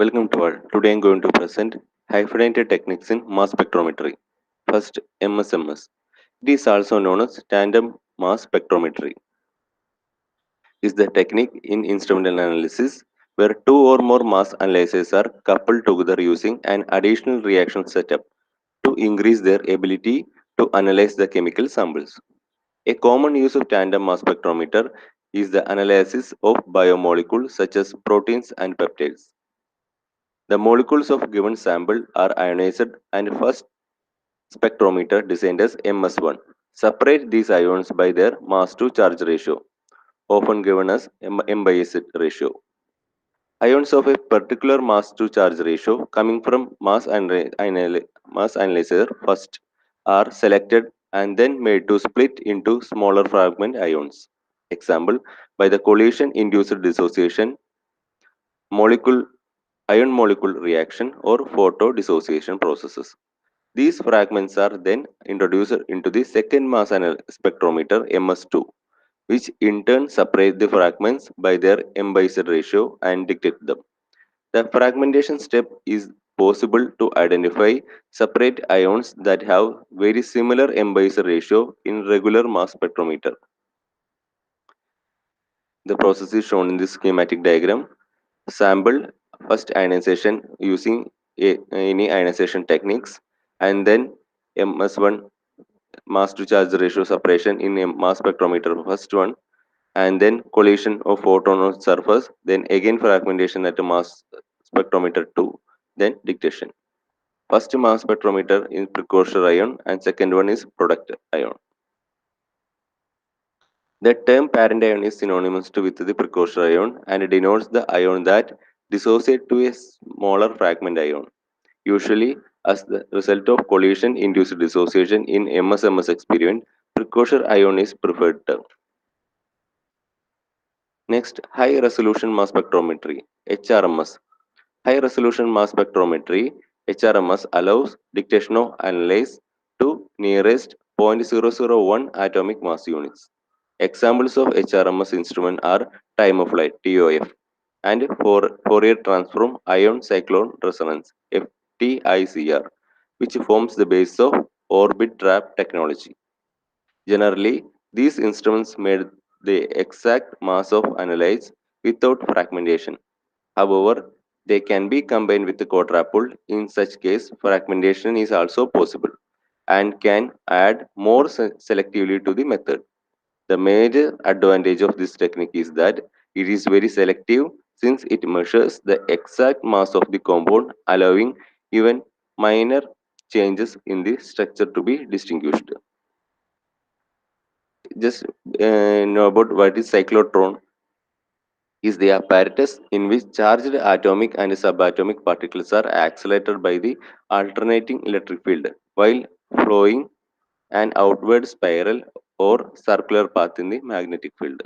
Welcome to all. Today I am going to present hyphenated techniques in mass spectrometry. First, MSMS. It is also known as tandem mass spectrometry. Is the technique in instrumental analysis where two or more mass analyzers are coupled together using an additional reaction setup to increase their ability to analyze the chemical samples. A common use of tandem mass spectrometer is the analysis of biomolecules such as proteins and peptides. The molecules of given sample are ionized and first spectrometer designed as MS1 separate these ions by their mass to charge ratio, often given as M/S ratio. Ions of a particular mass to charge ratio coming from mass analyzer first are selected and then made to split into smaller fragment ions. Example, by the collision induced dissociation, molecule ion molecule reaction or photo dissociation processes. These fragments are then introduced into the second mass spectrometer MS2, which in turn separate the fragments by their M/Z ratio and detect them. The fragmentation step is possible to identify separate ions that have very similar M/Z ratio in regular mass spectrometer. The process is shown in this schematic diagram. Sample first ionization using any ionization techniques, and then MS1 mass to charge ratio separation in a mass spectrometer first one, and then collision of photon on surface, then again fragmentation at a mass spectrometer 2, then detection. First mass spectrometer is precursor ion and second one is product ion. The term parent ion is synonymous with the precursor ion and denotes the ion that dissociates to a smaller fragment ion, usually as the result of collision induced dissociation in MSMS experiment. Precursor ion is preferred term. Next, high resolution mass spectrometry, HRMS. High resolution mass spectrometry, HRMS, allows detection of analyze to nearest 0.001 atomic mass units. Examples of HRMS instrument are time of flight (TOF) and Fourier transform ion cyclone resonance (FTICR), which forms the base of orbit trap technology. Generally, these instruments made the exact mass of analyze without fragmentation. However, they can be combined with the quadrupole. In such case, fragmentation is also possible and can add more selectively to the method. The major advantage of this technique is that it is very selective since it measures the exact mass of the compound, allowing even minor changes in the structure to be distinguished. Just know about what is cyclotron. Is the apparatus in which charged atomic and subatomic particles are accelerated by the alternating electric field while flowing an outward spiral or circular path in the magnetic field.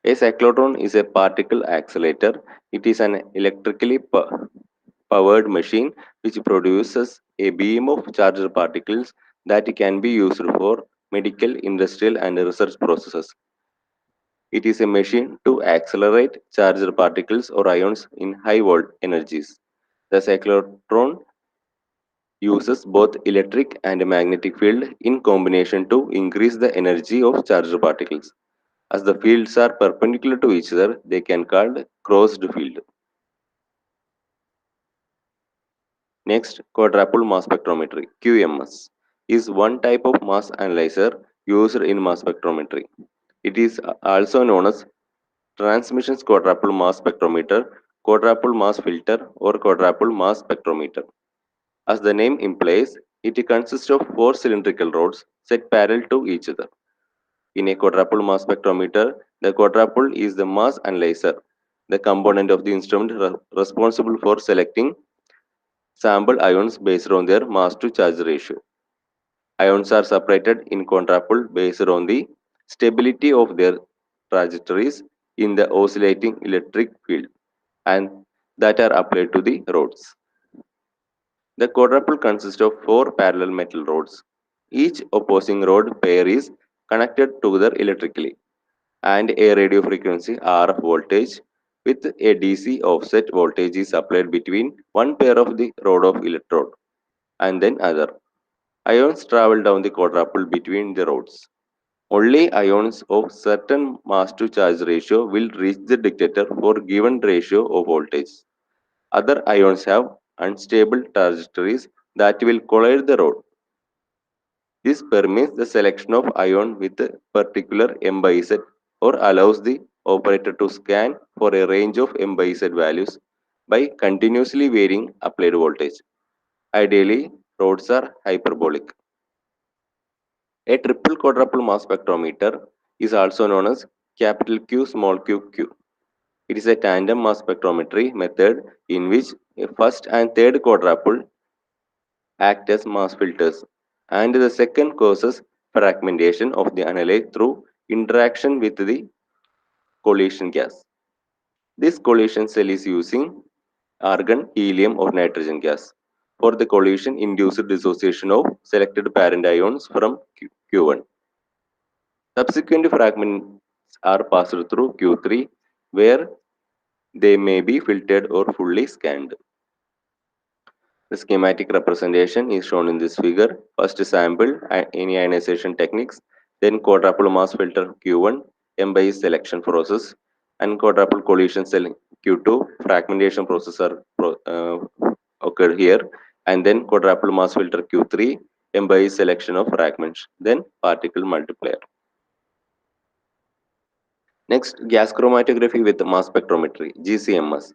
A cyclotron is a particle accelerator. It is an electrically powered machine which produces a beam of charged particles that can be used for medical, industrial, and research processes. It is a machine to accelerate charged particles or ions in high volt energies. The cyclotron uses both electric and magnetic field in combination to increase the energy of charged particles. As the fields are perpendicular to each other, they can called crossed field. Next, quadrupole mass spectrometry (QMS) is one type of mass analyzer used in mass spectrometry. It is also known as transmission quadrupole mass spectrometer, quadrupole mass filter, or quadrupole mass spectrometer. As the name implies, it consists of four cylindrical rods set parallel to each other. In a quadrupole mass spectrometer, the quadrupole is the mass analyzer, the component of the instrument responsible for selecting sample ions based on their mass to charge ratio. Ions are separated in quadrupole based on the stability of their trajectories in the oscillating electric field and that are applied to the rods. The quadrupole consists of four parallel metal rods. Each opposing rod pair is connected together electrically and a radio frequency RF voltage with a DC offset voltage is applied between one pair of the rod of electrode and then other. Ions travel down the quadrupole between the rods. Only ions of certain mass to charge ratio will reach the detector for given ratio of voltage. Other ions have unstable trajectories that will collide the rod. This permits the selection of ion with a particular M by Z or allows the operator to scan for a range of M by Z values by continuously varying applied voltage. Ideally, rods are hyperbolic. A triple quadruple mass spectrometer is also known as capital Q small q q. It is a tandem mass spectrometry method in which a first and third quadruple act as mass filters, and the second causes fragmentation of the analyte through interaction with the collision gas. This collision cell is using argon, helium, or nitrogen gas for the collision induced dissociation of selected parent ions from Q1. Subsequent fragments are passed through Q3 where they may be filtered or fully scanned. The schematic representation is shown in this figure. First sample in ionization techniques, then quadruple mass filter Q1, M-by selection process, and quadruple collision cell Q2, fragmentation process are occurred here, and then quadruple mass filter Q3, M-by selection of fragments, then particle multiplier. Next, gas chromatography with mass spectrometry, GCMS,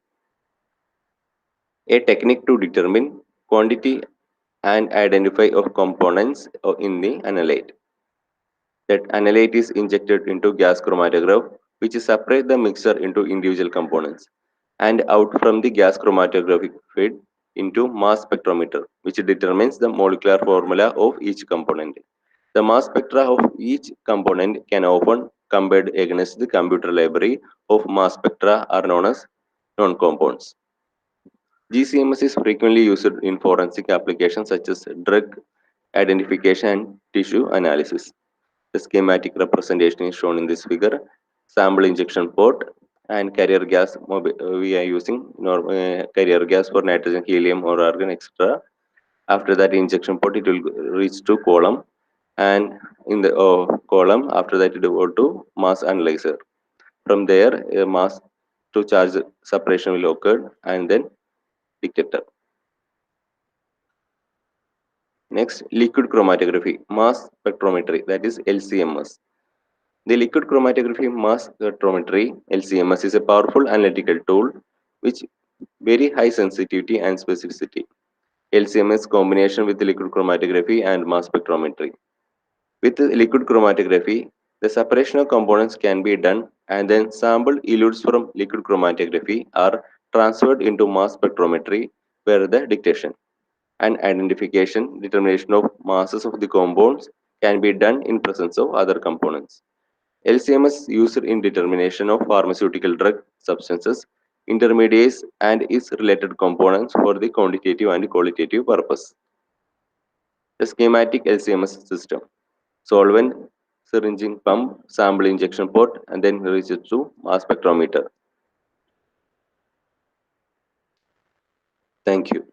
a technique to determine quantity and identify of components in the analyte. That analyte is injected into gas chromatograph, which separate the mixture into individual components, and out from the gas chromatographic feed into mass spectrometer, which determines the molecular formula of each component. The mass spectra of each component can often compared against the computer library of mass spectra are known as non-compounds. GCMS is frequently used in forensic applications such as drug identification and tissue analysis. The schematic representation is shown in this figure. Sample injection port and carrier gas. We are using carrier gas for nitrogen, helium, or argon, etc. After that injection port, it will reach to column, and in the column, after that it will go to mass analyzer. From there, a mass to charge separation will occur, and then detector. Next, liquid chromatography, mass spectrometry, that is LCMS. The liquid chromatography mass spectrometry (LCMS) is a powerful analytical tool which very high sensitivity and specificity. LCMS combination with liquid chromatography and mass spectrometry. With liquid chromatography, the separation of components can be done and then sample eludes from liquid chromatography are transferred into mass spectrometry where the detection and identification determination of masses of the compounds can be done in presence of other components. LCMS used in determination of pharmaceutical drug substances, intermediates, and its related components for the quantitative and qualitative purpose. The schematic LCMS system: solvent, syringing pump, sample injection port, and then reaches to mass spectrometer. Thank you.